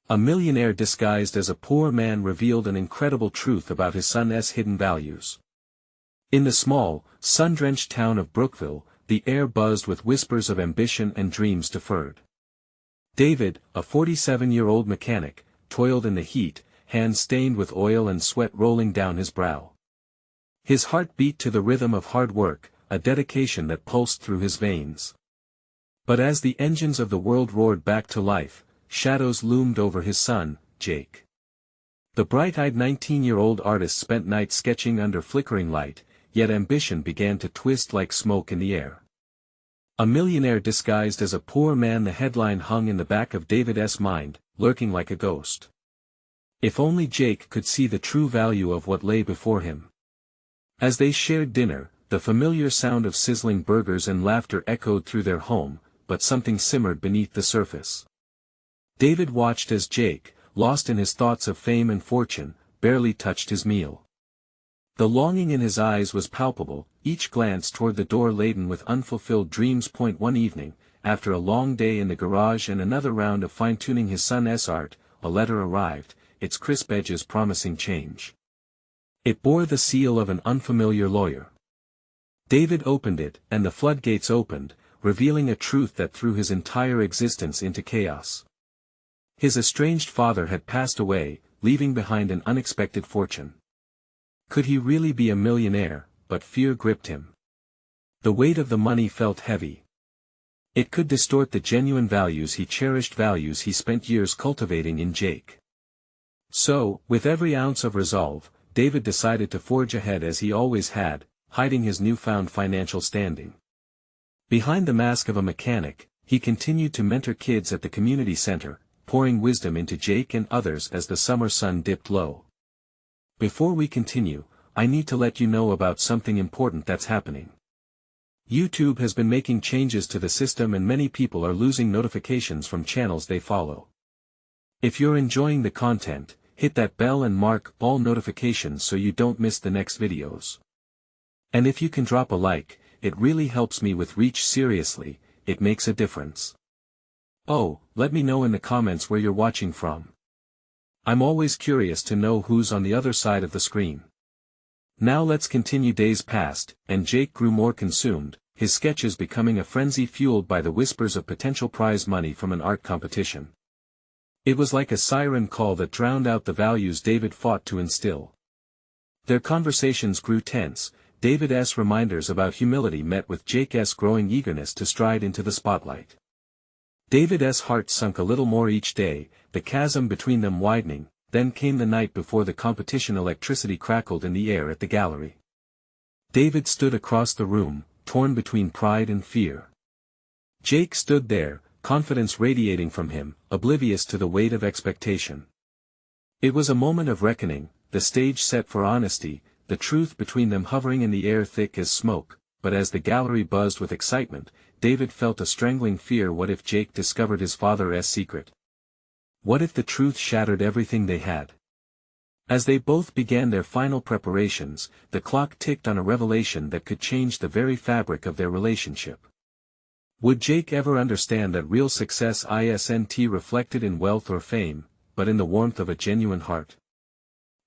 A millionaire disguised as a poor man revealed an incredible truth about his son's hidden values. In the small, sun-drenched town of Brookville, the air buzzed with whispers of ambition and dreams deferred. David, a 47-year-old mechanic, toiled in the heat, hands stained with oil and sweat rolling down his brow. His heart beat to the rhythm of hard work, a dedication that pulsed through his veins. But as the engines of the world roared back to life, shadows loomed over his son, Jake. The bright-eyed 19-year-old artist spent nights sketching under flickering light, yet ambition began to twist like smoke in the air. A millionaire disguised as a poor man, the headline hung in the back of David's mind, lurking like a ghost. If only Jake could see the true value of what lay before him. As they shared dinner, the familiar sound of sizzling burgers and laughter echoed through their home, but something simmered beneath the surface. David watched as Jake, lost in his thoughts of fame and fortune, barely touched his meal. The longing in his eyes was palpable, each glance toward the door laden with unfulfilled dreams. One evening, after a long day in the garage and another round of fine-tuning his son's art, a letter arrived, its crisp edges promising change. It bore the seal of an unfamiliar lawyer. David opened it, and the floodgates opened, revealing a truth that threw his entire existence into chaos. His estranged father had passed away, leaving behind an unexpected fortune. Could he really be a millionaire? But fear gripped him. The weight of the money felt heavy. It could distort the genuine values he cherished, values he spent years cultivating in Jake. So, with every ounce of resolve, David decided to forge ahead as he always had, hiding his newfound financial standing. Behind the mask of a mechanic, he continued to mentor kids at the community center, pouring wisdom into Jake and others as the summer sun dipped low. Before we continue, I need to let you know about something important that's happening. YouTube has been making changes to the system and many people are losing notifications from channels they follow. If you're enjoying the content, hit that bell and mark all notifications so you don't miss the next videos. And if you can drop a like, it really helps me with reach. Seriously, it makes a difference. Oh, let me know in the comments where you're watching from. I'm always curious to know who's on the other side of the screen. Now let's continue. Days passed, and Jake grew more consumed, his sketches becoming a frenzy fueled by the whispers of potential prize money from an art competition. It was like a siren call that drowned out the values David fought to instill. Their conversations grew tense, David's reminders about humility met with Jake's growing eagerness to stride into the spotlight. David's heart sunk a little more each day, the chasm between them widening. Then came the night before the competition. Electricity crackled in the air at the gallery. David stood across the room, torn between pride and fear. Jake stood there, confidence radiating from him, oblivious to the weight of expectation. It was a moment of reckoning, the stage set for honesty, the truth between them hovering in the air thick as smoke. But as the gallery buzzed with excitement, David felt a strangling fear. What if Jake discovered his father's secret? What if the truth shattered everything they had? As they both began their final preparations, the clock ticked on a revelation that could change the very fabric of their relationship. Would Jake ever understand that real success isn't reflected in wealth or fame, but in the warmth of a genuine heart?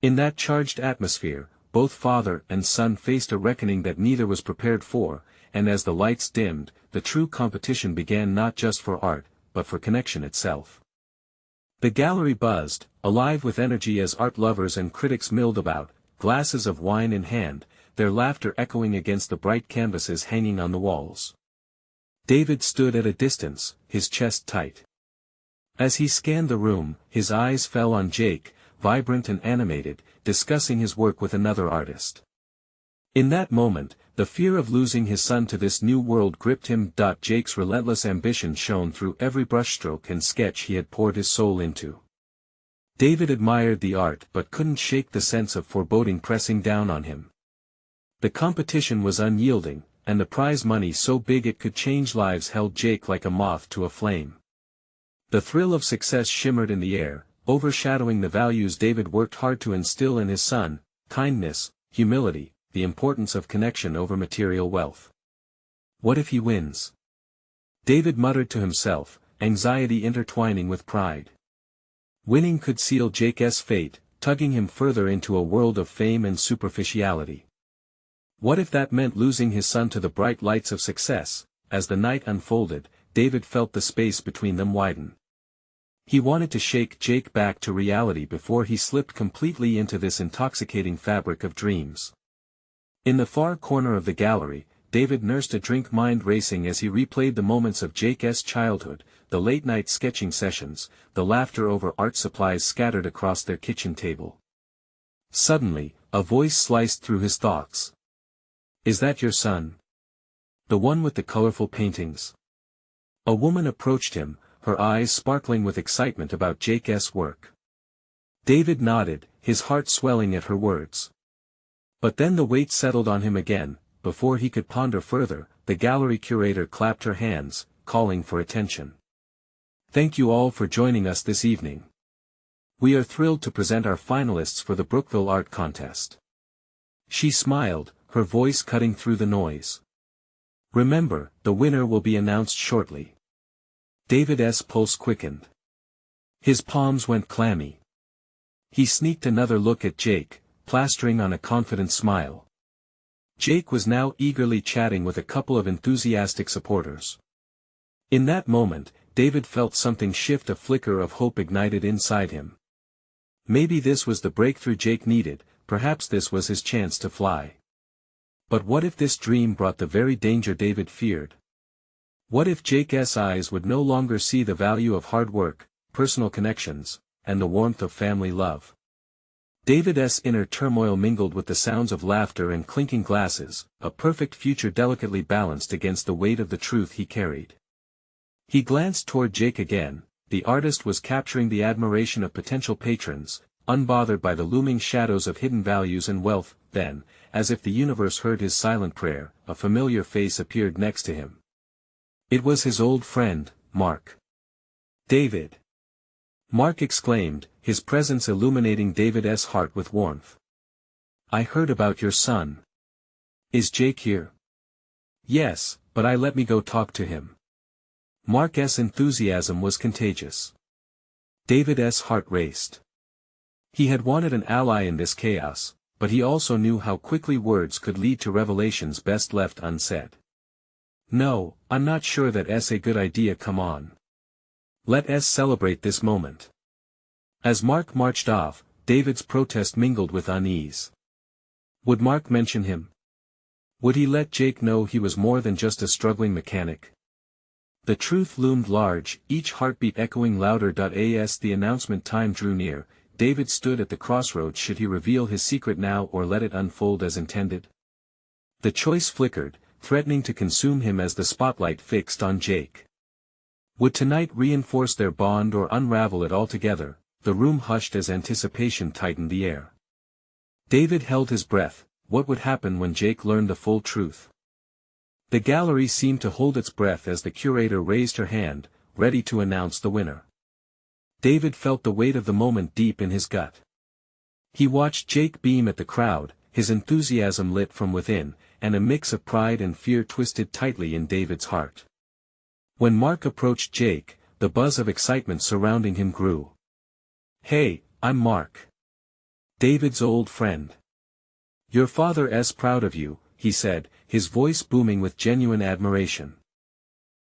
In that charged atmosphere, both father and son faced a reckoning that neither was prepared for, and as the lights dimmed, the true competition began, not just for art, but for connection itself. The gallery buzzed, alive with energy as art lovers and critics milled about, glasses of wine in hand, their laughter echoing against the bright canvases hanging on the walls. David stood at a distance, his chest tight. As he scanned the room, his eyes fell on Jake, vibrant and animated, discussing his work with another artist. In that moment, the fear of losing his son to this new world gripped him. Jake's relentless ambition shone through every brushstroke and sketch he had poured his soul into. David admired the art but couldn't shake the sense of foreboding pressing down on him. The competition was unyielding, and the prize money so big it could change lives held Jake like a moth to a flame. The thrill of success shimmered in the air, overshadowing the values David worked hard to instill in his son: kindness, humility, the importance of connection over material wealth. What if he wins? David muttered to himself, anxiety intertwining with pride. Winning could seal Jake's fate, tugging him further into a world of fame and superficiality. What if that meant losing his son to the bright lights of success? As the night unfolded, David felt the space between them widen. He wanted to shake Jake back to reality before he slipped completely into this intoxicating fabric of dreams. In the far corner of the gallery, David nursed a drink, mind racing as he replayed the moments of Jake's childhood, the late-night sketching sessions, the laughter over art supplies scattered across their kitchen table. Suddenly, a voice sliced through his thoughts. "Is that your son? The one with the colorful paintings?" A woman approached him, her eyes sparkling with excitement about Jake's work. David nodded, his heart swelling at her words. But then the weight settled on him again. Before he could ponder further, the gallery curator clapped her hands, calling for attention. "Thank you all for joining us this evening. We are thrilled to present our finalists for the Brookville Art Contest." She smiled, her voice cutting through the noise. "Remember, the winner will be announced shortly." David's pulse quickened. His palms went clammy. He sneaked another look at Jake, plastering on a confident smile. Jake was now eagerly chatting with a couple of enthusiastic supporters. In that moment, David felt something shift, a flicker of hope ignited inside him. Maybe this was the breakthrough Jake needed, perhaps this was his chance to fly. But what if this dream brought the very danger David feared? What if Jake's eyes would no longer see the value of hard work, personal connections, and the warmth of family love? David's inner turmoil mingled with the sounds of laughter and clinking glasses, a perfect future delicately balanced against the weight of the truth he carried. He glanced toward Jake again. The artist was capturing the admiration of potential patrons, unbothered by the looming shadows of hidden values and wealth. Then, as if the universe heard his silent prayer, a familiar face appeared next to him. It was his old friend, Mark. "David!" Mark exclaimed, his presence illuminating David's heart with warmth. "I heard about your son. Is Jake here?" "Yes, but let me go talk to him." Mark's enthusiasm was contagious. David's heart raced. He had wanted an ally in this chaos, but he also knew how quickly words could lead to revelations best left unsaid. "No, I'm not sure that's a good idea. Come on. Let's celebrate this moment." As Mark marched off, David's protest mingled with unease. Would Mark mention him? Would he let Jake know he was more than just a struggling mechanic? The truth loomed large, each heartbeat echoing louder. As the announcement time drew near, David stood at the crossroads. Should he reveal his secret now or let it unfold as intended? The choice flickered, threatening to consume him as the spotlight fixed on Jake. Would tonight reinforce their bond or unravel it altogether? The room hushed as anticipation tightened the air. David held his breath. What would happen when Jake learned the full truth? The gallery seemed to hold its breath as the curator raised her hand, ready to announce the winner. David felt the weight of the moment deep in his gut. He watched Jake beam at the crowd, his enthusiasm lit from within, and a mix of pride and fear twisted tightly in David's heart. When Mark approached Jake, the buzz of excitement surrounding him grew. "Hey, I'm Mark. David's old friend. Your father's proud of you," he said, his voice booming with genuine admiration.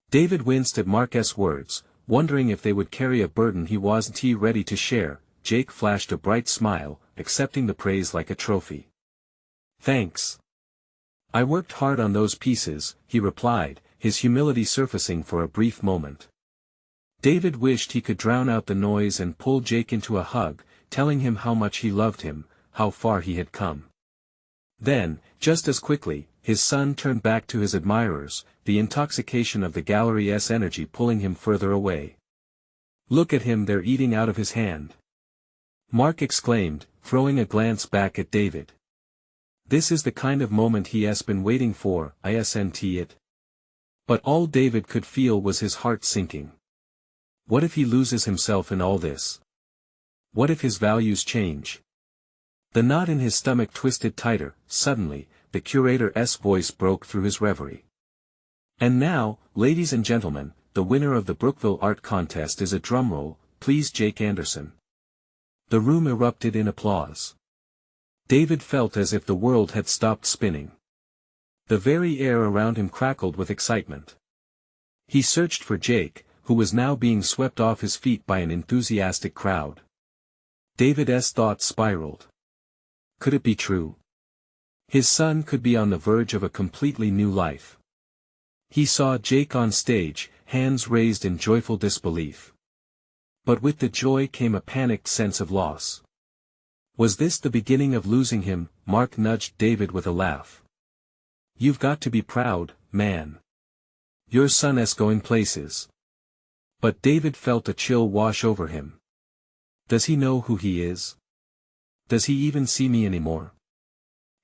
David winced at Mark's words, wondering if they would carry a burden he wasn't ready to share. Jake flashed a bright smile, accepting the praise like a trophy. "Thanks. I worked hard on those pieces," he replied, his humility surfacing for a brief moment. David wished he could drown out the noise and pull Jake into a hug, telling him how much he loved him, how far he had come. Then, just as quickly, his son turned back to his admirers, the intoxication of the gallery's energy pulling him further away. "Look at him, they're eating out of his hand," Mark exclaimed, throwing a glance back at David. This is the kind of moment he has been waiting for, isn't it? But all David could feel was his heart sinking. What if he loses himself in all this? What if his values change? The knot in his stomach twisted tighter. Suddenly, the curator's voice broke through his reverie. "And now, ladies and gentlemen, the winner of the Brookville Art Contest is a drumroll, please, Jake Anderson." The room erupted in applause. David felt as if the world had stopped spinning. The very air around him crackled with excitement. He searched for Jake, who was now being swept off his feet by an enthusiastic crowd. David's thoughts spiraled. Could it be true? His son could be on the verge of a completely new life. He saw Jake on stage, hands raised in joyful disbelief. But with the joy came a panicked sense of loss. Was this the beginning of losing him? Mark nudged David with a laugh. You've got to be proud, man. Your son is going places. But David felt a chill wash over him. Does he know who he is? Does he even see me anymore?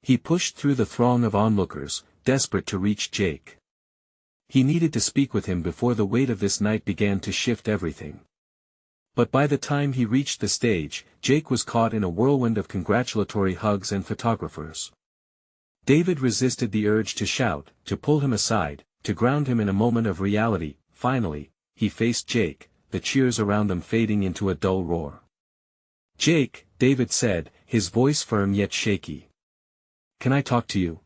He pushed through the throng of onlookers, desperate to reach Jake. He needed to speak with him before the weight of this night began to shift everything. But by the time he reached the stage, Jake was caught in a whirlwind of congratulatory hugs and photographers. David resisted the urge to shout, to pull him aside, to ground him in a moment of reality. Finally, he faced Jake, the cheers around them fading into a dull roar. Jake, David said, his voice firm yet shaky. Can I talk to you?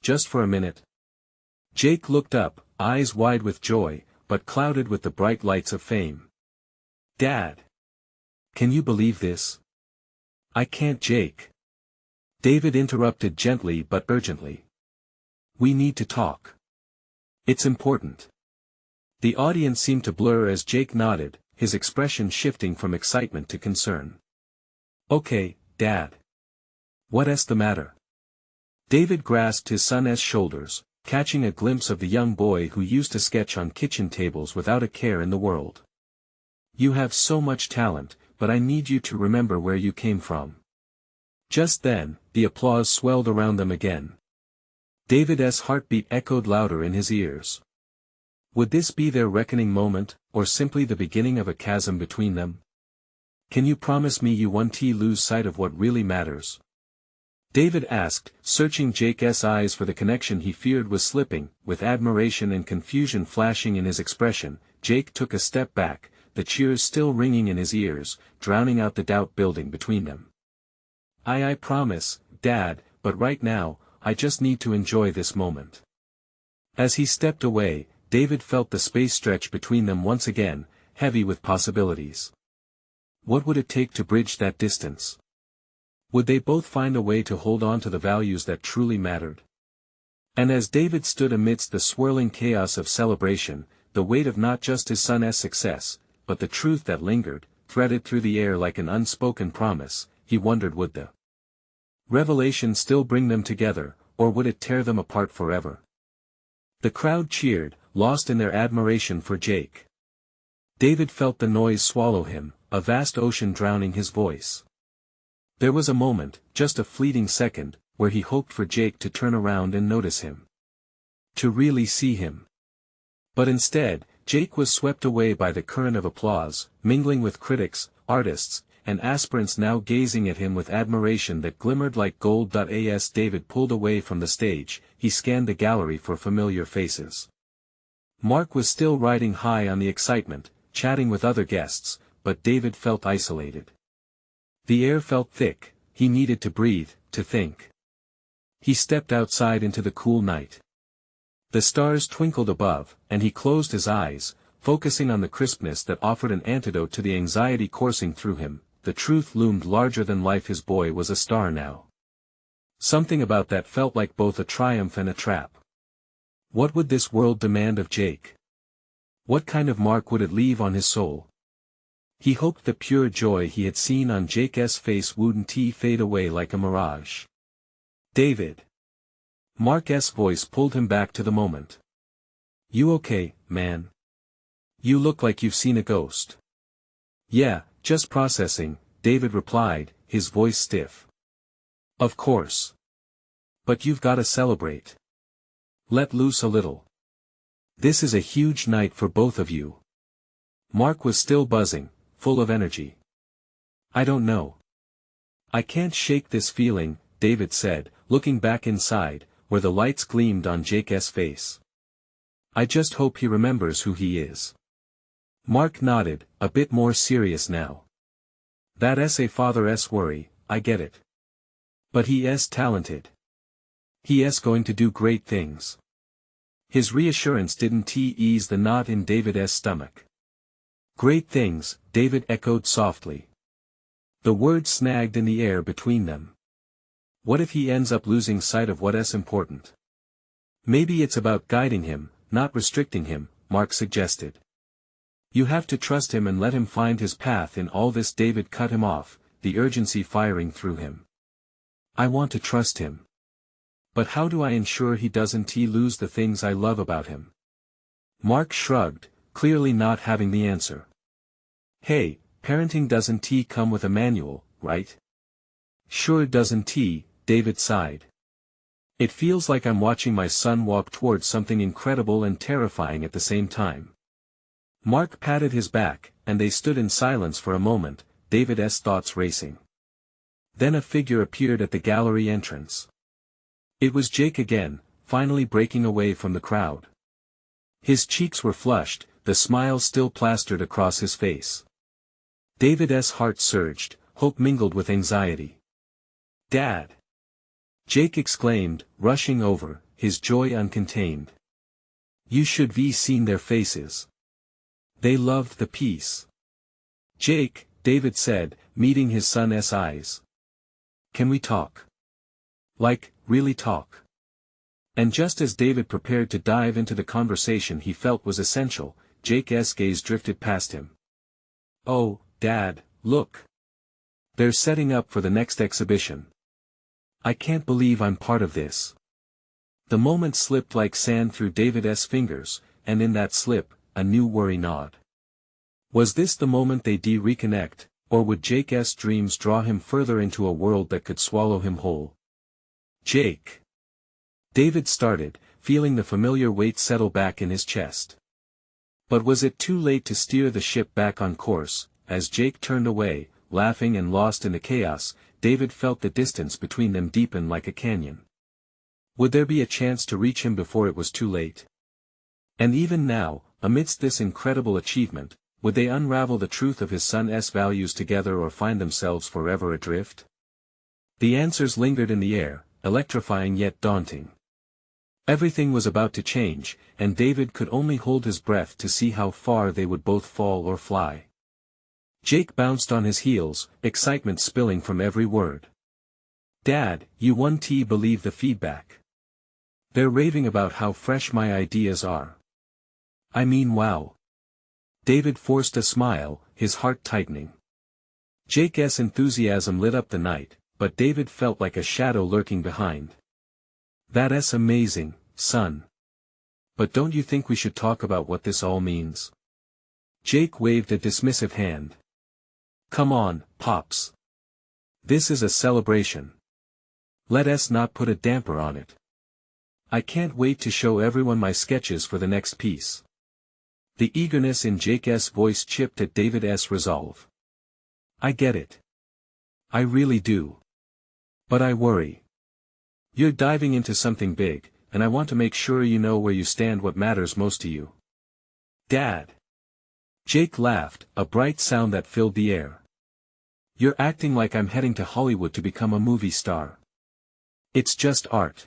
Just for a minute. Jake looked up, eyes wide with joy, but clouded with the bright lights of fame. Dad! Can you believe this? I can't, Jake. David interrupted gently but urgently. We need to talk. It's important. The audience seemed to blur as Jake nodded, his expression shifting from excitement to concern. Okay, Dad. What's the matter? David grasped his son's shoulders, catching a glimpse of the young boy who used to sketch on kitchen tables without a care in the world. You have so much talent, but I need you to remember where you came from. Just then, the applause swelled around them again. David's heartbeat echoed louder in his ears. Would this be their reckoning moment, or simply the beginning of a chasm between them? Can you promise me you won't lose sight of what really matters? David asked, searching Jake's eyes for the connection he feared was slipping. With admiration and confusion flashing in his expression, Jake took a step back, the cheers still ringing in his ears, drowning out the doubt building between them. I promise, Dad, but right now, I just need to enjoy this moment. As he stepped away, David felt the space stretch between them once again, heavy with possibilities. What would it take to bridge that distance? Would they both find a way to hold on to the values that truly mattered? And as David stood amidst the swirling chaos of celebration, the weight of not just his son's success, but the truth that lingered, threaded through the air like an unspoken promise, he wondered, would the revelation still bring them together, or would it tear them apart forever? The crowd cheered, lost in their admiration for Jake. David felt the noise swallow him, a vast ocean drowning his voice. There was a moment, just a fleeting second, where he hoped for Jake to turn around and notice him. To really see him. But instead, Jake was swept away by the current of applause, mingling with critics, artists, and aspirants now gazing at him with admiration that glimmered like gold. As David pulled away from the stage, he scanned the gallery for familiar faces. Mark was still riding high on the excitement, chatting with other guests, but David felt isolated. The air felt thick, he needed to breathe, to think. He stepped outside into the cool night. The stars twinkled above, and he closed his eyes, focusing on the crispness that offered an antidote to the anxiety coursing through him. The truth loomed larger than life. His boy was a star now. Something about that felt like both a triumph and a trap. What would this world demand of Jake? What kind of mark would it leave on his soul? He hoped the pure joy he had seen on Jake's face wouldn't fade away like a mirage. David. Mark's voice pulled him back to the moment. You okay, man? You look like you've seen a ghost. Yeah, just processing, David replied, his voice stiff. Of course. But you've gotta celebrate. Let loose a little. This is a huge night for both of you. Mark was still buzzing, full of energy. I don't know. I can't shake this feeling, David said, looking back inside, where the lights gleamed on Jake's face. I just hope he remembers who he is. Mark nodded, a bit more serious now. That's a father's worry, I get it. But he's talented. He's going to do great things. His reassurance didn't ease the knot in David's stomach. Great things, David echoed softly. The words snagged in the air between them. What if he ends up losing sight of what's important? Maybe it's about guiding him, not restricting him, Mark suggested. You have to trust him and let him find his path in all this. David cut him off, the urgency firing through him. I want to trust him. But how do I ensure he doesn't lose the things I love about him? Mark shrugged, clearly not having the answer. Hey, parenting doesn't come with a manual, right? Sure doesn't, David sighed. It feels like I'm watching my son walk towards something incredible and terrifying at the same time. Mark patted his back, and they stood in silence for a moment, David's thoughts racing. Then a figure appeared at the gallery entrance. It was Jake again, finally breaking away from the crowd. His cheeks were flushed, the smile still plastered across his face. David's heart surged, hope mingled with anxiety. Dad! Jake exclaimed, rushing over, his joy uncontained. You should have seen their faces. They loved the piece. Jake, David said, meeting his son's eyes. Can we talk? Like, really talk? And just as David prepared to dive into the conversation he felt was essential, Jake's gaze drifted past him. Oh, Dad, look. They're setting up for the next exhibition. I can't believe I'm part of this. The moment slipped like sand through David's fingers, and in that slip, a new worry gnawed. Was this the moment they'd reconnect, or would Jake's dreams draw him further into a world that could swallow him whole? Jake. David started, feeling the familiar weight settle back in his chest. But was it too late to steer the ship back on course? As Jake turned away, laughing and lost in the chaos, David felt the distance between them deepen like a canyon. Would there be a chance to reach him before it was too late? And even now, amidst this incredible achievement, would they unravel the truth of his son's values together or find themselves forever adrift? The answers lingered in the air, electrifying yet daunting. Everything was about to change, and David could only hold his breath to see how far they would both fall or fly. Jake bounced on his heels, excitement spilling from every word. Dad, you won't believe the feedback. They're raving about how fresh my ideas are. I mean, wow. David forced a smile, his heart tightening. Jake's enthusiasm lit up the night, but David felt like a shadow lurking behind. That's amazing, son. But don't you think we should talk about what this all means? Jake waved a dismissive hand. Come on, Pops. This is a celebration. Let us not put a damper on it. I can't wait to show everyone my sketches for the next piece. The eagerness in Jake's voice chipped at David's resolve. I get it. I really do. But I worry. You're diving into something big, and I want to make sure you know where you stand, what matters most to you. Dad. Jake laughed, a bright sound that filled the air. You're acting like I'm heading to Hollywood to become a movie star. It's just art.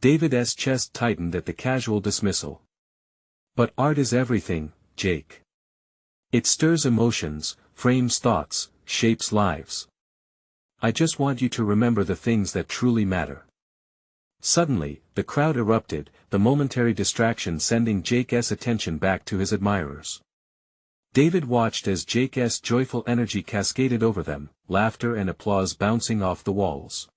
David's chest tightened at the casual dismissal. But art is everything, Jake. It stirs emotions, frames thoughts, shapes lives. I just want you to remember the things that truly matter. Suddenly, the crowd erupted, the momentary distraction sending Jake's attention back to his admirers. David watched as Jake's joyful energy cascaded over them, laughter and applause bouncing off the walls.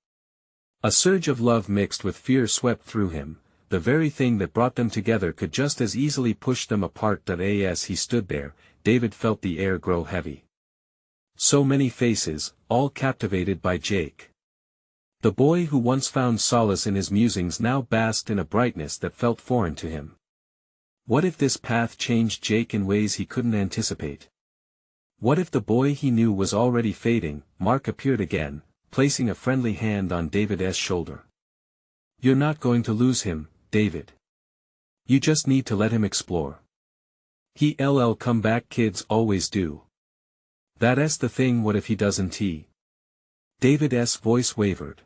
A surge of love mixed with fear swept through him. The very thing that brought them together could just as easily push them apart. As he stood there, David felt the air grow heavy. So many faces, all captivated by Jake. The boy who once found solace in his musings now basked in a brightness that felt foreign to him. What if this path changed Jake in ways he couldn't anticipate? What if the boy he knew was already fading? Mark appeared again, placing a friendly hand on David's shoulder. You're not going to lose him, David. You just need to let him explore. He'll come back, kids always do. That's the thing, what if he doesn't he? David's voice wavered.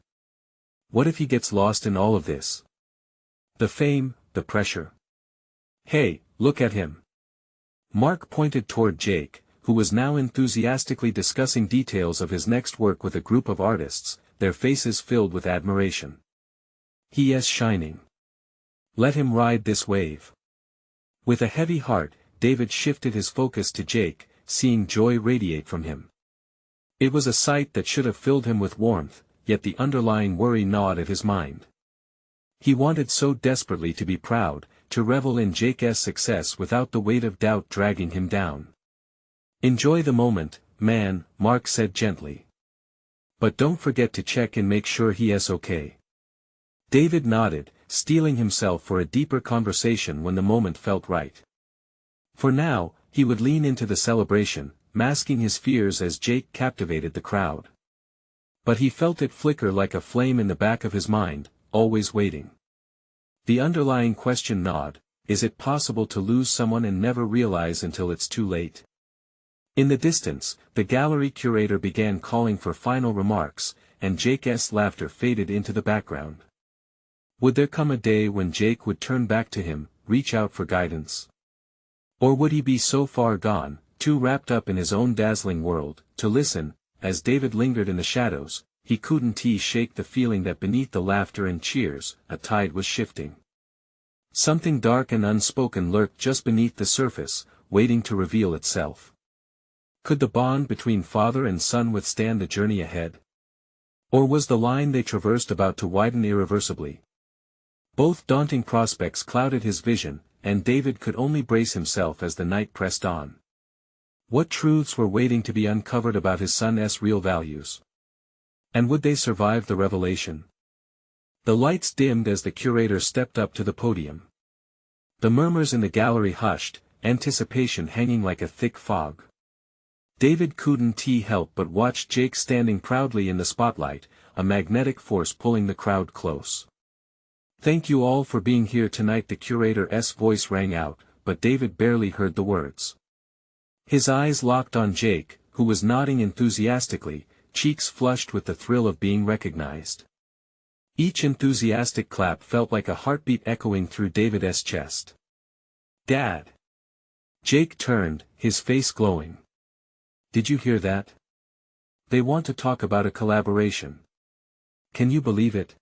What if he gets lost in all of this? The fame, the pressure. Hey, look at him. Mark pointed toward Jake, who was now enthusiastically discussing details of his next work with a group of artists, their faces filled with admiration. He is shining. Let him ride this wave. With a heavy heart, David shifted his focus to Jake, seeing joy radiate from him. It was a sight that should have filled him with warmth, yet the underlying worry gnawed at his mind. He wanted so desperately to be proud, to revel in Jake's success without the weight of doubt dragging him down. Enjoy the moment, man, Mark said gently. But don't forget to check and make sure he is okay. David nodded, steeling himself for a deeper conversation when the moment felt right. For now, he would lean into the celebration, masking his fears as Jake captivated the crowd. But he felt it flicker like a flame in the back of his mind, always waiting. The underlying question gnawed: is it possible to lose someone and never realize until it's too late? In the distance, the gallery curator began calling for final remarks, and Jake's laughter faded into the background. Would there come a day when Jake would turn back to him, reach out for guidance? Or would he be so far gone, too wrapped up in his own dazzling world, to listen? As David lingered in the shadows, he couldn't shake the feeling that beneath the laughter and cheers, a tide was shifting. Something dark and unspoken lurked just beneath the surface, waiting to reveal itself. Could the bond between father and son withstand the journey ahead? Or was the line they traversed about to widen irreversibly? Both daunting prospects clouded his vision, and David could only brace himself as the night pressed on. What truths were waiting to be uncovered about his son's real values? And would they survive the revelation? The lights dimmed as the curator stepped up to the podium. The murmurs in the gallery hushed, anticipation hanging like a thick fog. David couldn't help but watch Jake standing proudly in the spotlight, a magnetic force pulling the crowd close. Thank you all for being here tonight, the curator's voice rang out, but David barely heard the words. His eyes locked on Jake, who was nodding enthusiastically, cheeks flushed with the thrill of being recognized. Each enthusiastic clap felt like a heartbeat echoing through David's chest. Dad! Jake turned, his face glowing. Did you hear that? They want to talk about a collaboration. Can you believe it?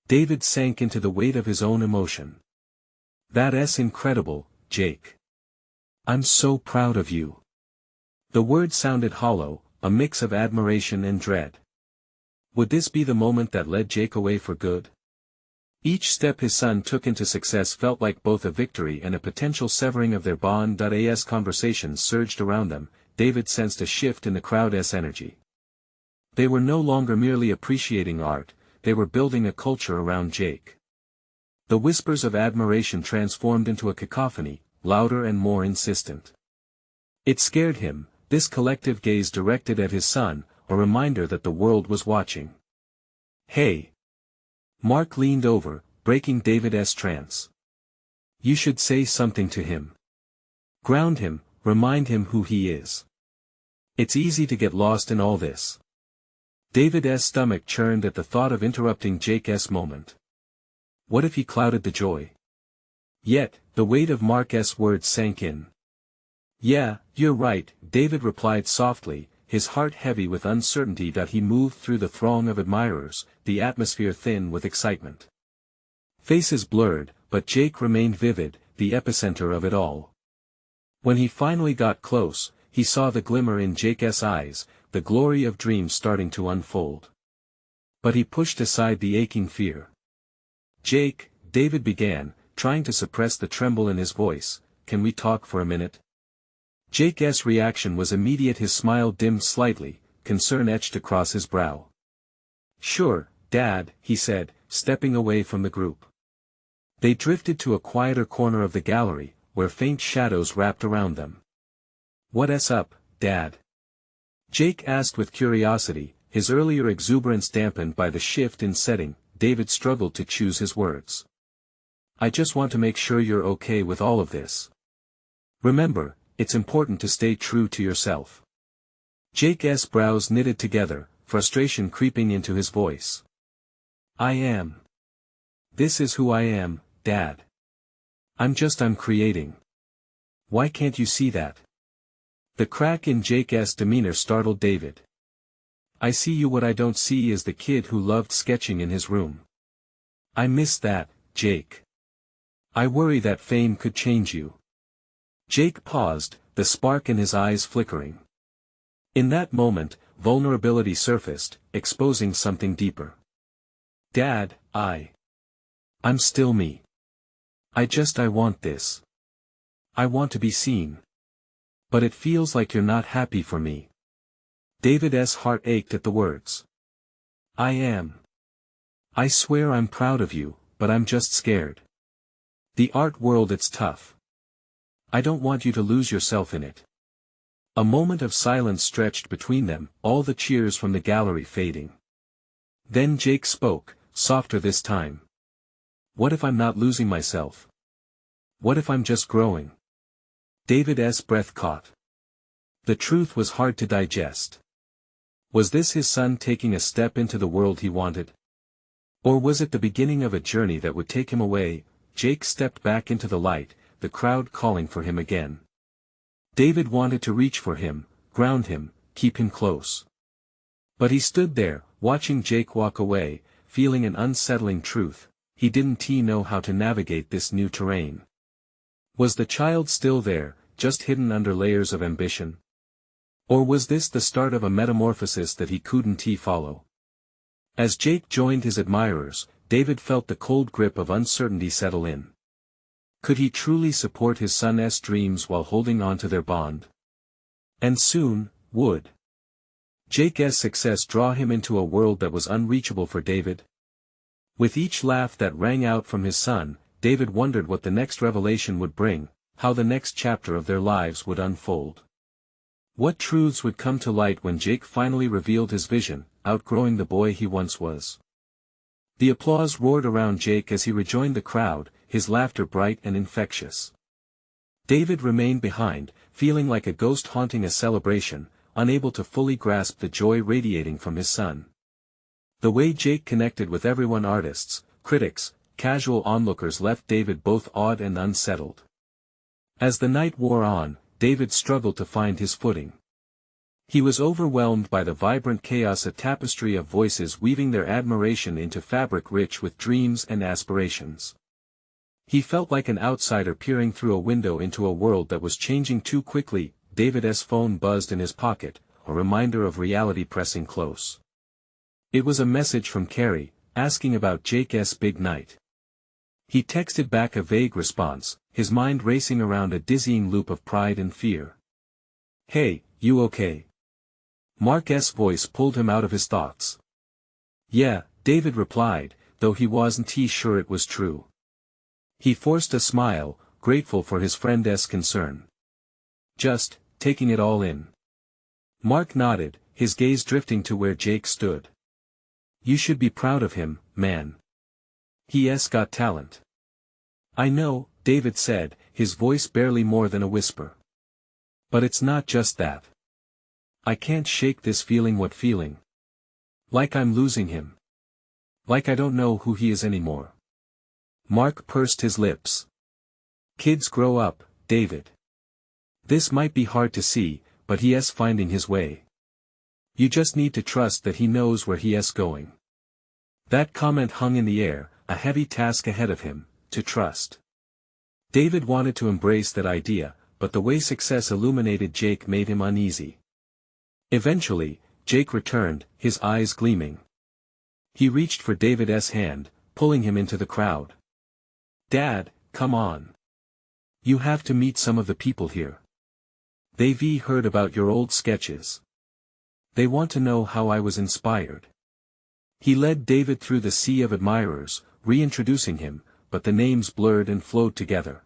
David sank into the weight of his own emotion. That's incredible, Jake. I'm so proud of you. The word sounded hollow, a mix of admiration and dread. Would this be the moment that led Jake away for good? Each step his son took into success felt like both a victory and a potential severing of their bond. As conversations surged around them, David sensed a shift in the crowd's energy. They were no longer merely appreciating art, they were building a culture around Jake. The whispers of admiration transformed into a cacophony, louder and more insistent. It scared him, this collective gaze directed at his son, a reminder that the world was watching. Hey! Mark leaned over, breaking David's trance. You should say something to him. Ground him, remind him who he is. It's easy to get lost in all this. David's stomach churned at the thought of interrupting Jake's moment. What if he clouded the joy? Yet, the weight of Mark's words sank in. Yeah, you're right, David replied softly, his heart heavy with uncertainty. He moved through the throng of admirers, the atmosphere thin with excitement. Faces blurred, but Jake remained vivid, the epicenter of it all. When he finally got close, he saw the glimmer in Jake's eyes, the glory of dreams starting to unfold. But he pushed aside the aching fear. Jake, David began, trying to suppress the tremble in his voice, can we talk for a minute? Jake's reaction was immediate. His smile dimmed slightly, concern etched across his brow. Sure, Dad, he said, stepping away from the group. They drifted to a quieter corner of the gallery, where faint shadows wrapped around them. What's up, Dad? Jake asked with curiosity, his earlier exuberance dampened by the shift in setting. David struggled to choose his words. I just want to make sure you're okay with all of this. Remember, it's important to stay true to yourself. Jake's brows knitted together, frustration creeping into his voice. I am. This is who I am, Dad. I'm creating. Why can't you see that? The crack in Jake's demeanor startled David. I see you. What I don't see is the kid who loved sketching in his room. I miss that, Jake. I worry that fame could change you. Jake paused, the spark in his eyes flickering. In that moment, vulnerability surfaced, exposing something deeper. Dad, I'm still me. I want this. I want to be seen. But it feels like you're not happy for me. David's heart ached at the words. I am. I swear I'm proud of you, but I'm just scared. The art world, it's tough. I don't want you to lose yourself in it. A moment of silence stretched between them, all the cheers from the gallery fading. Then Jake spoke, softer this time. What if I'm not losing myself? What if I'm just growing? David's breath caught. The truth was hard to digest. Was this his son taking a step into the world he wanted? Or was it the beginning of a journey that would take him away? Jake stepped back into the light, the crowd calling for him again. David wanted to reach for him, ground him, keep him close. But he stood there, watching Jake walk away, feeling an unsettling truth. He didn't know how to navigate this new terrain. Was the child still there, just hidden under layers of ambition? Or was this the start of a metamorphosis that he couldn't follow? As Jake joined his admirers, David felt the cold grip of uncertainty settle in. Could he truly support his son's dreams while holding on to their bond? And soon, would Jake's success draw him into a world that was unreachable for David? With each laugh that rang out from his son, David wondered what the next revelation would bring, how the next chapter of their lives would unfold. What truths would come to light when Jake finally revealed his vision, outgrowing the boy he once was. The applause roared around Jake as he rejoined the crowd, his laughter bright and infectious. David remained behind, feeling like a ghost haunting a celebration, unable to fully grasp the joy radiating from his son. The way Jake connected with everyone, artists, critics, casual onlookers, left David both awed and unsettled. As the night wore on, David struggled to find his footing. He was overwhelmed by the vibrant chaos, a tapestry of voices weaving their admiration into fabric rich with dreams and aspirations. He felt like an outsider peering through a window into a world that was changing too quickly. David's phone buzzed in his pocket, a reminder of reality pressing close. It was a message from Carrie, asking about Jake's big night. He texted back a vague response, his mind racing around a dizzying loop of pride and fear. Hey, you okay? Mark's voice pulled him out of his thoughts. Yeah, David replied, though he wasn't sure it was true. He forced a smile, grateful for his friend's concern. Just, taking it all in. Mark nodded, his gaze drifting to where Jake stood. You should be proud of him, man. He's got talent. I know, David said, his voice barely more than a whisper. But it's not just that. I can't shake this feeling. What feeling? Like I'm losing him. Like I don't know who he is anymore. Mark pursed his lips. Kids grow up, David. This might be hard to see, but he's finding his way. You just need to trust that he knows where he's going. That comment hung in the air, a heavy task ahead of him, to trust. David wanted to embrace that idea, but the way success illuminated Jake made him uneasy. Eventually, Jake returned, his eyes gleaming. He reached for David's hand, pulling him into the crowd. Dad, come on. You have to meet some of the people here. They've heard about your old sketches. They want to know how I was inspired. He led David through the sea of admirers, reintroducing him, but the names blurred and flowed together.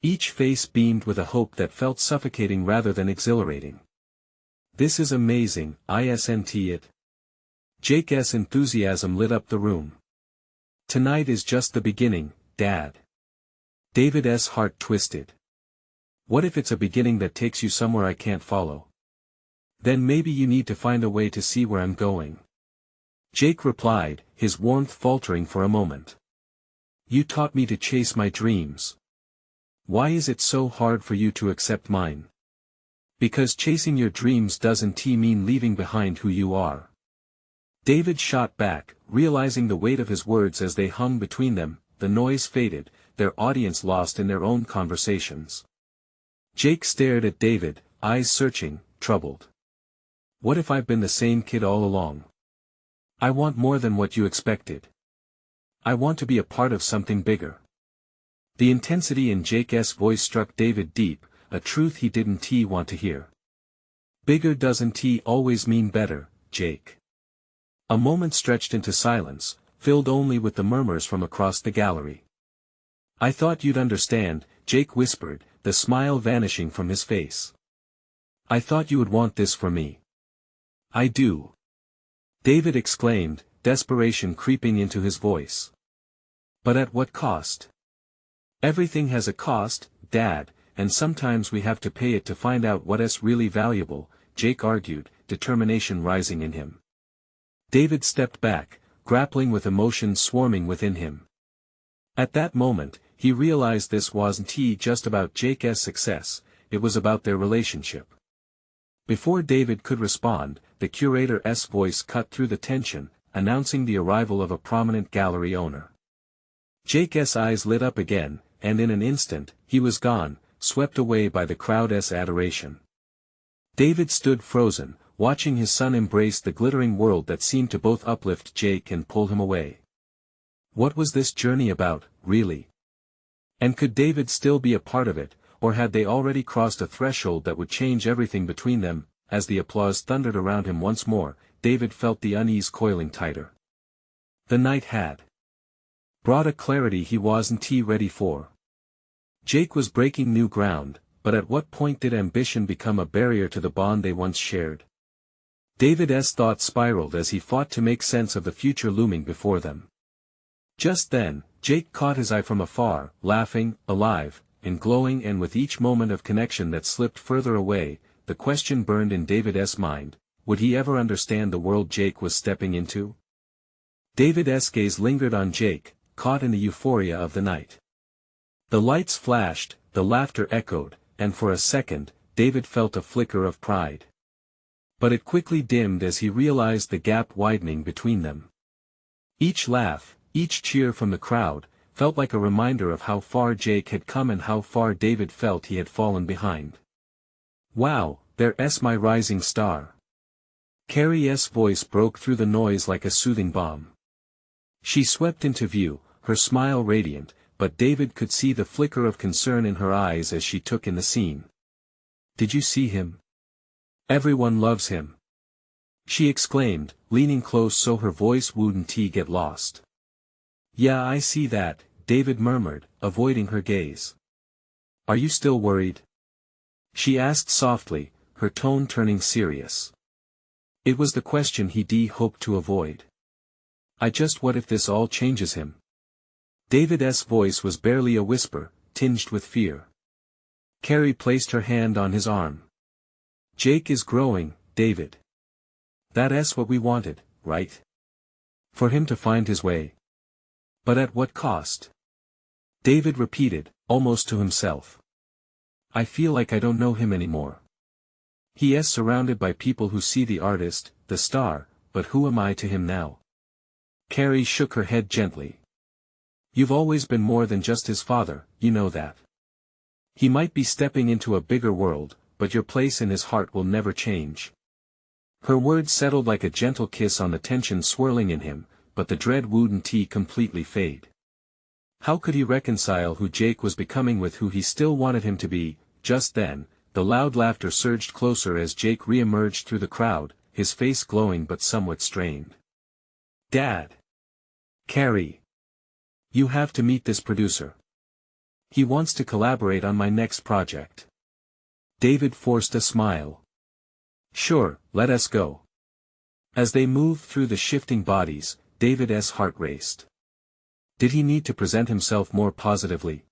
Each face beamed with a hope that felt suffocating rather than exhilarating. This is amazing, isn't it? Jake's enthusiasm lit up the room. Tonight is just the beginning, Dad. David's heart twisted. What if it's a beginning that takes you somewhere I can't follow? Then maybe you need to find a way to see where I'm going. Jake replied, his warmth faltering for a moment. You taught me to chase my dreams. Why is it so hard for you to accept mine? Because chasing your dreams doesn't mean leaving behind who you are. David shot back, realizing the weight of his words as they hung between them. The noise faded, their audience lost in their own conversations. Jake stared at David, eyes searching, troubled. What if I've been the same kid all along? I want more than what you expected. I want to be a part of something bigger. The intensity in Jake's voice struck David deep, a truth he didn't want to hear. Bigger doesn't always mean better, Jake. A moment stretched into silence, filled only with the murmurs from across the gallery. I thought you'd understand, Jake whispered, the smile vanishing from his face. I thought you would want this for me. I do. David exclaimed, desperation creeping into his voice. But at what cost? Everything has a cost, Dad, and sometimes we have to pay it to find out what's really valuable, Jake argued, determination rising in him. David stepped back, grappling with emotions swarming within him. At that moment, he realized this wasn't just about Jake's success, it was about their relationship. Before David could respond, the curator's voice cut through the tension, announcing the arrival of a prominent gallery owner. Jake's eyes lit up again, and in an instant, he was gone, swept away by the crowd's adoration. David stood frozen, watching his son embrace the glittering world that seemed to both uplift Jake and pull him away. What was this journey about, really? And could David still be a part of it, or had they already crossed a threshold that would change everything between them? As the applause thundered around him once more, David felt the unease coiling tighter. The night had brought a clarity he wasn't ready for. Jake was breaking new ground, but at what point did ambition become a barrier to the bond they once shared? David's thoughts spiraled as he fought to make sense of the future looming before them. Just then, Jake caught his eye from afar, laughing, alive, and glowing, and with each moment of connection that slipped further away, the question burned in David's mind, would he ever understand the world Jake was stepping into? David's gaze lingered on Jake, caught in the euphoria of the night. The lights flashed, the laughter echoed, and for a second, David felt a flicker of pride. But it quickly dimmed as he realized the gap widening between them. Each laugh, each cheer from the crowd, felt like a reminder of how far Jake had come and how far David felt he had fallen behind. Wow, there's my rising star. Carrie's voice broke through the noise like a soothing balm. She swept into view, her smile radiant, but David could see the flicker of concern in her eyes as she took in the scene. Did you see him? Everyone loves him. She exclaimed, leaning close so her voice wouldn't get lost. Yeah, I see that, David murmured, avoiding her gaze. Are you still worried? She asked softly, her tone turning serious. It was the question he hoped to avoid. What if this all changes him? David's voice was barely a whisper, tinged with fear. Carrie placed her hand on his arm. Jake is growing, David. That's what we wanted, right? For him to find his way. But at what cost? David repeated, almost to himself. I feel like I don't know him anymore. He is surrounded by people who see the artist, the star, but who am I to him now? Carrie shook her head gently. You've always been more than just his father, you know that. He might be stepping into a bigger world, but your place in his heart will never change. Her words settled like a gentle kiss on the tension swirling in him, but the dread wouldn't completely fade. How could he reconcile who Jake was becoming with who he still wanted him to be? Just then, the loud laughter surged closer as Jake re-emerged through the crowd, his face glowing but somewhat strained. Dad! Carrie! You have to meet this producer. He wants to collaborate on my next project. David forced a smile. Sure, let us go. As they moved through the shifting bodies, David's heart raced. Did he need to present himself more positively?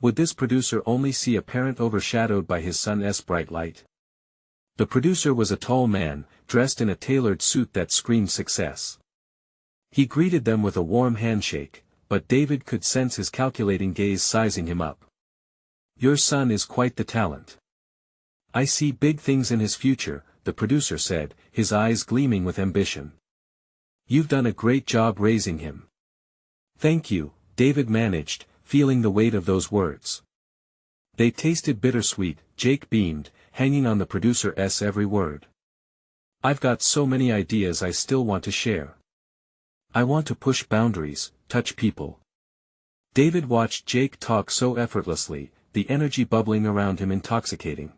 Would this producer only see a parent overshadowed by his son's bright light? The producer was a tall man, dressed in a tailored suit that screamed success. He greeted them with a warm handshake, but David could sense his calculating gaze sizing him up. "Your son is quite the talent. I see big things in his future," the producer said, his eyes gleaming with ambition. "You've done a great job raising him." "Thank you," David managed, feeling the weight of those words. They tasted bittersweet, Jake beamed, hanging on the producer's every word. "I've got so many ideas I still want to share. I want to push boundaries, touch people." David watched Jake talk so effortlessly, the energy bubbling around him intoxicating.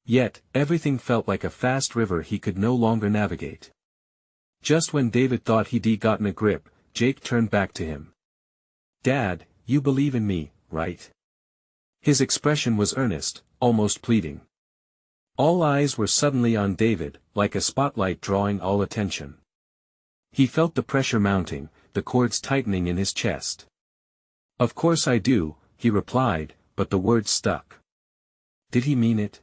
Yet, everything felt like a fast river he could no longer navigate. Just when David thought he'd gotten a grip, Jake turned back to him. "Dad, you believe in me, right?" His expression was earnest, almost pleading. All eyes were suddenly on David, like a spotlight drawing all attention. He felt the pressure mounting, the cords tightening in his chest. "Of course I do," he replied, but the words stuck. Did he mean it?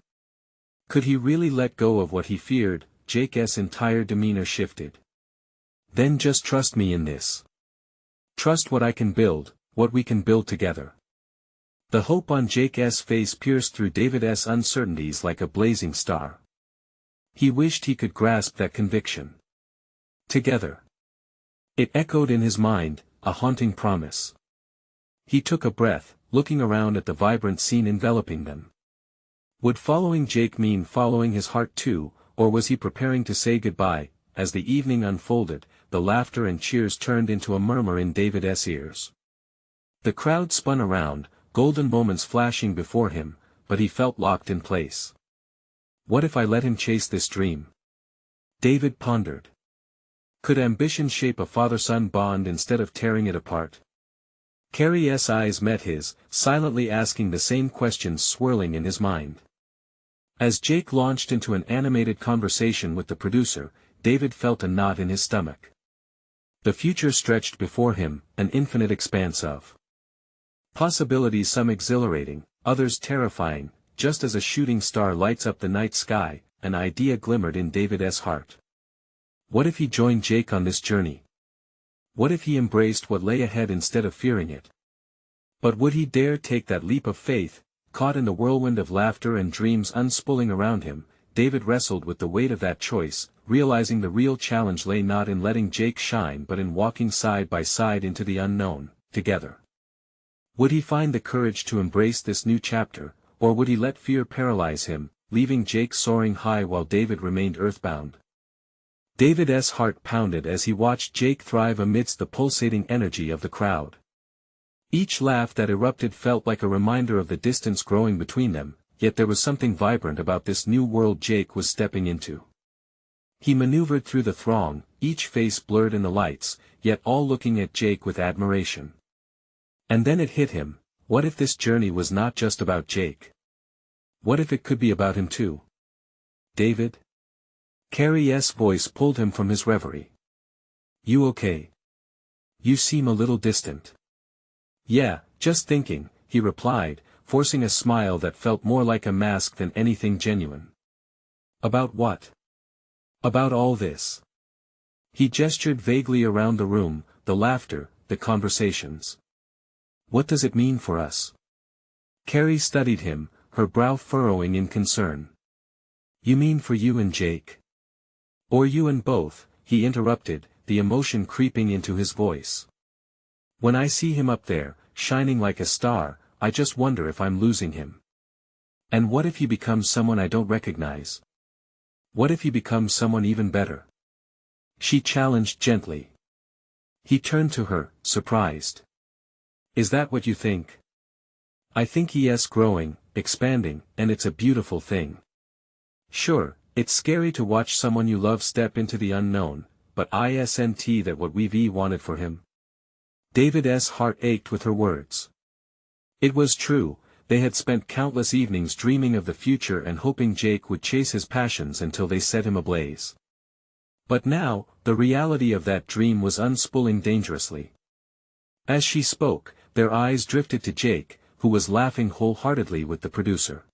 Could he really let go of what he feared? Jake's entire demeanor shifted. "Then just trust me in this. Trust what I can build, what we can build together." The hope on Jake's face pierced through David's uncertainties like a blazing star. He wished he could grasp that conviction. Together. It echoed in his mind, a haunting promise. He took a breath, looking around at the vibrant scene enveloping them. Would following Jake mean following his heart too, or was he preparing to say goodbye? As the evening unfolded, the laughter and cheers turned into a murmur in David's ears. The crowd spun around, golden moments flashing before him, but he felt locked in place. What if I let him chase this dream? David pondered. Could ambition shape a father-son bond instead of tearing it apart? Carrie's eyes met his, silently asking the same questions swirling in his mind. As Jake launched into an animated conversation with the producer, David felt a knot in his stomach. The future stretched before him, an infinite expanse of possibilities, some exhilarating, others terrifying. Just as a shooting star lights up the night sky, an idea glimmered in David's heart. What if he joined Jake on this journey? What if he embraced what lay ahead instead of fearing it? But would he dare take that leap of faith? Caught in the whirlwind of laughter and dreams unspooling around him, David wrestled with the weight of that choice, realizing the real challenge lay not in letting Jake shine but in walking side by side into the unknown, together. Would he find the courage to embrace this new chapter, or would he let fear paralyze him, leaving Jake soaring high while David remained earthbound? David's heart pounded as he watched Jake thrive amidst the pulsating energy of the crowd. Each laugh that erupted felt like a reminder of the distance growing between them, yet there was something vibrant about this new world Jake was stepping into. He maneuvered through the throng, each face blurred in the lights, yet all looking at Jake with admiration. And then it hit him, what if this journey was not just about Jake? What if it could be about him too? David? Carrie's voice pulled him from his reverie. "You okay? You seem a little distant." "Yeah, just thinking," he replied, forcing a smile that felt more like a mask than anything genuine. "About what?" "About all this." He gestured vaguely around the room, the laughter, the conversations. "What does it mean for us?" Carrie studied him, her brow furrowing in concern. "You mean for you and Jake? Or you and both?" he interrupted, the emotion creeping into his voice. "When I see him up there, shining like a star, I just wonder if I'm losing him. And what if he becomes someone I don't recognize? What if he becomes someone even better?" She challenged gently. He turned to her, surprised. "Is that what you think?" "I think he's growing, expanding, and it's a beautiful thing. Sure, it's scary to watch someone you love step into the unknown, but isn't that what we've wanted for him?" David's heart ached with her words. It was true, they had spent countless evenings dreaming of the future and hoping Jake would chase his passions until they set him ablaze. But now, the reality of that dream was unspooling dangerously. As she spoke, their eyes drifted to Jake, who was laughing wholeheartedly with the producer.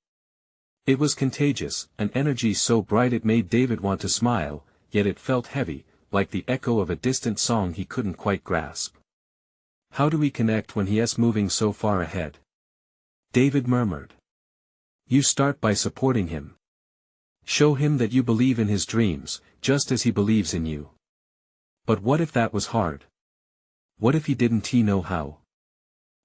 It was contagious, an energy so bright it made David want to smile, yet it felt heavy, like the echo of a distant song he couldn't quite grasp. How do we connect when he's moving so far ahead? David murmured. You start by supporting him. Show him that you believe in his dreams, just as he believes in you. But what if that was hard? What if he didn't know how?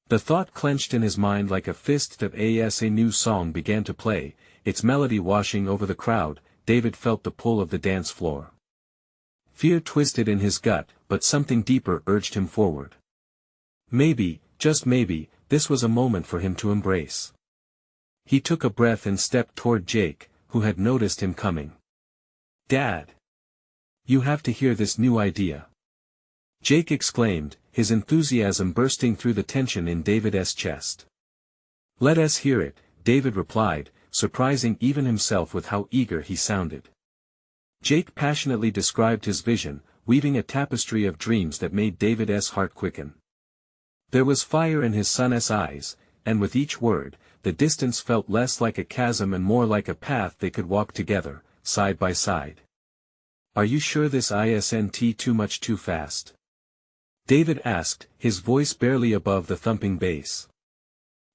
The thought clenched in his mind like a fist as a new song began to play, its melody washing over the crowd. David felt the pull of the dance floor. Fear twisted in his gut, but something deeper urged him forward. Maybe, just maybe, this was a moment for him to embrace. He took a breath and stepped toward Jake, who had noticed him coming. Dad! You have to hear this new idea. Jake exclaimed, his enthusiasm bursting through the tension in David's chest. Let us hear it, David replied, surprising even himself with how eager he sounded. Jake passionately described his vision, weaving a tapestry of dreams that made David's heart quicken. There was fire in his son's eyes, and with each word, the distance felt less like a chasm and more like a path they could walk together, side by side. Are you sure this isn't too much too fast? David asked, his voice barely above the thumping bass.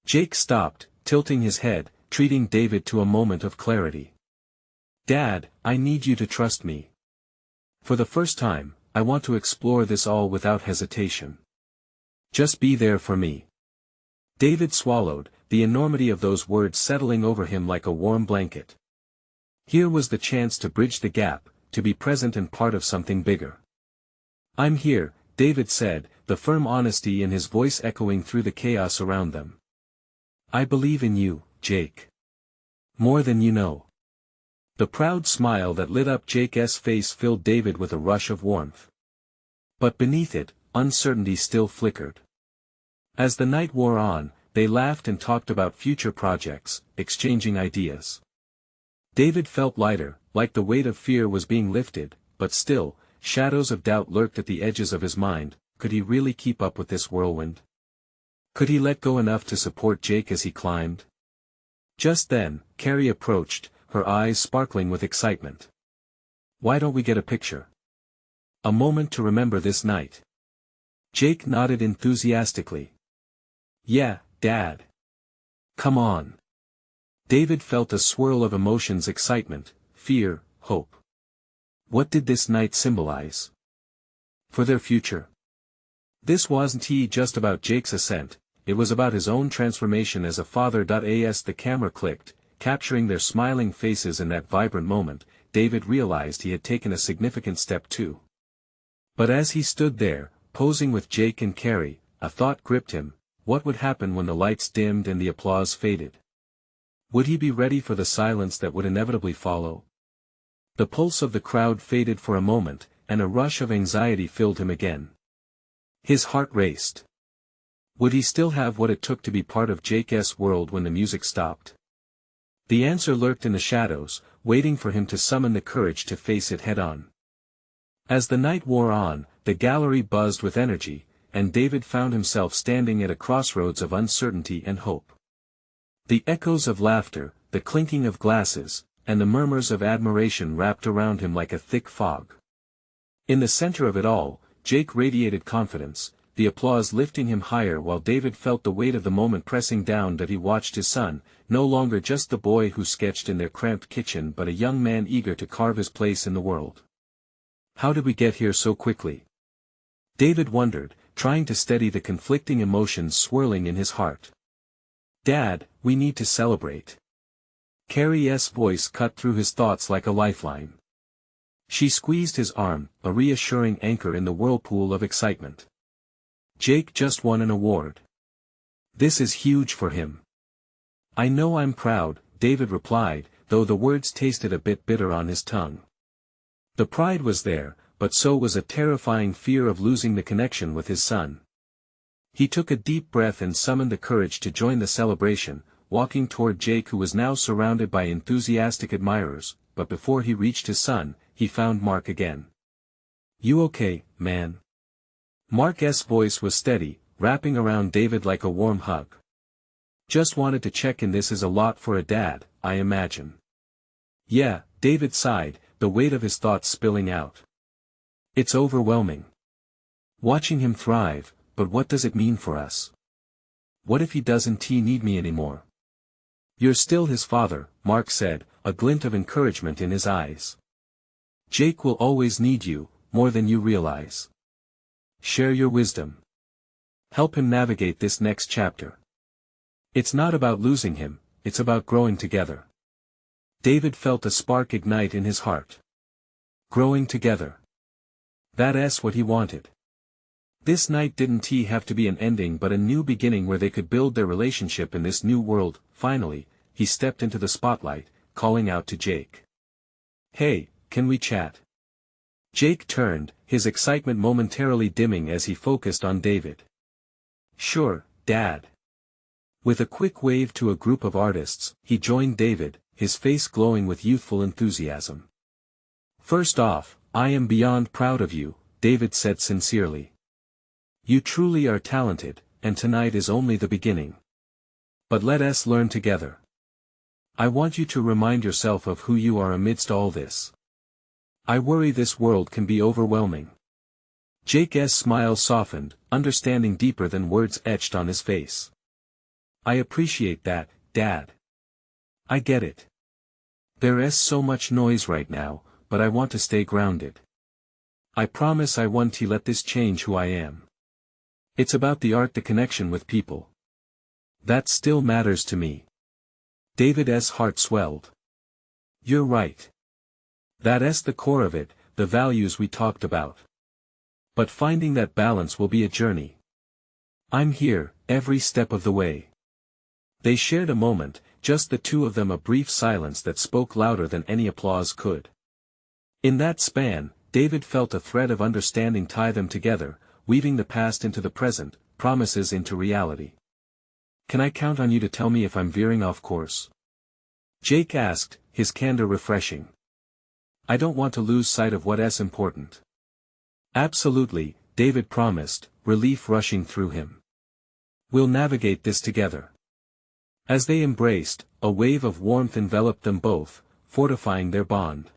Jake stopped, tilting his head, treating David to a moment of clarity. Dad, I need you to trust me. For the first time, I want to explore this all without hesitation. Just be there for me. David swallowed, the enormity of those words settling over him like a warm blanket. Here was the chance to bridge the gap, to be present and part of something bigger. I'm here, David said, the firm honesty in his voice echoing through the chaos around them. I believe in you, Jake. More than you know. The proud smile that lit up Jake's face filled David with a rush of warmth. But beneath it, uncertainty still flickered. As the night wore on, they laughed and talked about future projects, exchanging ideas. David felt lighter, like the weight of fear was being lifted, but still, shadows of doubt lurked at the edges of his mind. Could he really keep up with this whirlwind? Could he let go enough to support Jake as he climbed? Just then, Carrie approached, her eyes sparkling with excitement. Why don't we get a picture? A moment to remember this night. Jake nodded enthusiastically. Yeah, Dad. Come on. David felt a swirl of emotions: excitement, fear, hope. What did this night symbolize? For their future. This wasn't just about Jake's ascent, it was about his own transformation as a father. As the camera clicked, capturing their smiling faces in that vibrant moment, David realized he had taken a significant step too. But as he stood there, posing with Jake and Carrie, a thought gripped him: what would happen when the lights dimmed and the applause faded? Would he be ready for the silence that would inevitably follow? The pulse of the crowd faded for a moment, and a rush of anxiety filled him again. His heart raced. Would he still have what it took to be part of Jake's world when the music stopped? The answer lurked in the shadows, waiting for him to summon the courage to face it head-on. As the night wore on, the gallery buzzed with energy, and David found himself standing at a crossroads of uncertainty and hope. The echoes of laughter, the clinking of glasses, and the murmurs of admiration wrapped around him like a thick fog. In the center of it all, Jake radiated confidence, the applause lifting him higher while David felt the weight of the moment pressing down. That he watched his son, no longer just the boy who sketched in their cramped kitchen but a young man eager to carve his place in the world. How did we get here so quickly? David wondered, trying to steady the conflicting emotions swirling in his heart. Dad, we need to celebrate. Carrie's voice cut through his thoughts like a lifeline. She squeezed his arm, a reassuring anchor in the whirlpool of excitement. Jake just won an award. This is huge for him. I know, I'm proud, David replied, though the words tasted a bit bitter on his tongue. The pride was there, but so was a terrifying fear of losing the connection with his son. He took a deep breath and summoned the courage to join the celebration, walking toward Jake, who was now surrounded by enthusiastic admirers. But before he reached his son, he found Mark again. You okay, man? Mark's voice was steady, wrapping around David like a warm hug. Just wanted to check in. This is a lot for a dad, I imagine. Yeah, David sighed, the weight of his thoughts spilling out. It's overwhelming. Watching him thrive, but what does it mean for us? What if he doesn't need me anymore? You're still his father, Mark said, a glint of encouragement in his eyes. Jake will always need you, more than you realize. Share your wisdom. Help him navigate this next chapter. It's not about losing him, it's about growing together. David felt a spark ignite in his heart. Growing together. That's what he wanted. This night didn't have to be an ending but a new beginning where they could build their relationship in this new world. Finally, he stepped into the spotlight, calling out to Jake. Hey, can we chat? Jake turned, his excitement momentarily dimming as he focused on David. Sure, Dad. With a quick wave to a group of artists, he joined David, his face glowing with youthful enthusiasm. First off, I am beyond proud of you, David said sincerely. You truly are talented, and tonight is only the beginning. But let us learn together. I want you to remind yourself of who you are amidst all this. I worry this world can be overwhelming. Jake's smile softened, understanding deeper than words etched on his face. I appreciate that, Dad. I get it. There is so much noise right now, but I want to stay grounded. I promise I won't let this change who I am. It's about the art, the connection with people. That still matters to me. David's heart swelled. You're right. That's the core of it, the values we talked about. But finding that balance will be a journey. I'm here, every step of the way. They shared a moment, just the two of them, a brief silence that spoke louder than any applause could. In that span, David felt a thread of understanding tie them together, weaving the past into the present, promises into reality. Can I count on you to tell me if I'm veering off course? Jake asked, his candor refreshing. I don't want to lose sight of what's important. Absolutely, David promised, relief rushing through him. We'll navigate this together. As they embraced, a wave of warmth enveloped them both, fortifying their bond.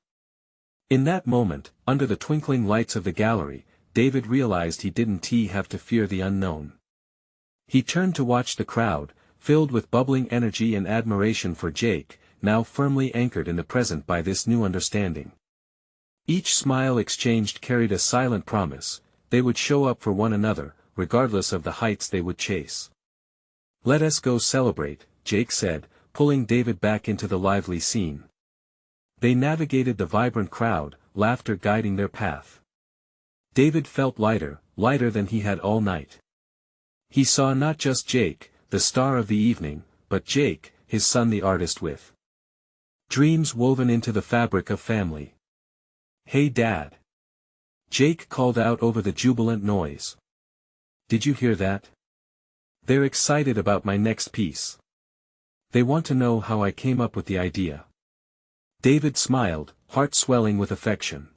In that moment, under the twinkling lights of the gallery, David realized he didn't have to fear the unknown. He turned to watch the crowd, filled with bubbling energy and admiration for Jake, now firmly anchored in the present by this new understanding. Each smile exchanged carried a silent promise, they would show up for one another, regardless of the heights they would chase. Let us go celebrate, Jake said, pulling David back into the lively scene. They navigated the vibrant crowd, laughter guiding their path. David felt lighter than he had all night. He saw not just Jake, the star of the evening, but Jake, his son, the artist with dreams woven into the fabric of family. Hey Dad. Jake called out over the jubilant noise. Did you hear that? They're excited about my next piece. They want to know how I came up with the idea. David smiled, heart swelling with affection.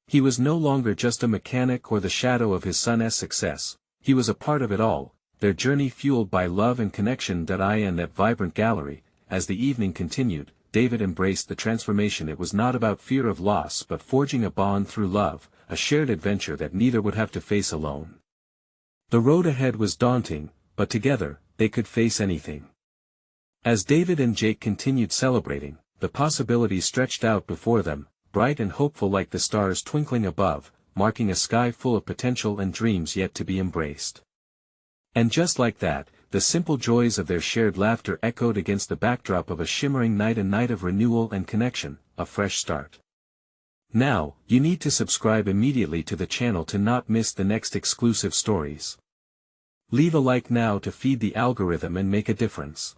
He was no longer just a mechanic or the shadow of his son's success, he was a part of it all, their journey fueled by love and connection. In that vibrant gallery, as the evening continued, David embraced the transformation. It was not about fear of loss but forging a bond through love, a shared adventure that neither would have to face alone. The road ahead was daunting, but together, they could face anything. As David and Jake continued celebrating, the possibilities stretched out before them, bright and hopeful like the stars twinkling above, marking a sky full of potential and dreams yet to be embraced. And just like that, the simple joys of their shared laughter echoed against the backdrop of a shimmering night, a night of renewal and connection, a fresh start. Now, you need to subscribe immediately to the channel to not miss the next exclusive stories. Leave a like now to feed the algorithm and make a difference.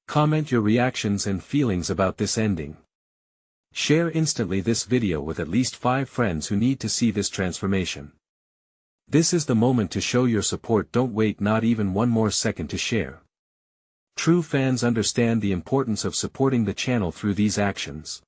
Comment your reactions and feelings about this ending. Share instantly this video with at least 5 friends who need to see this transformation. This is the moment to show your support. Don't wait not even one more second to share. True fans understand the importance of supporting the channel through these actions.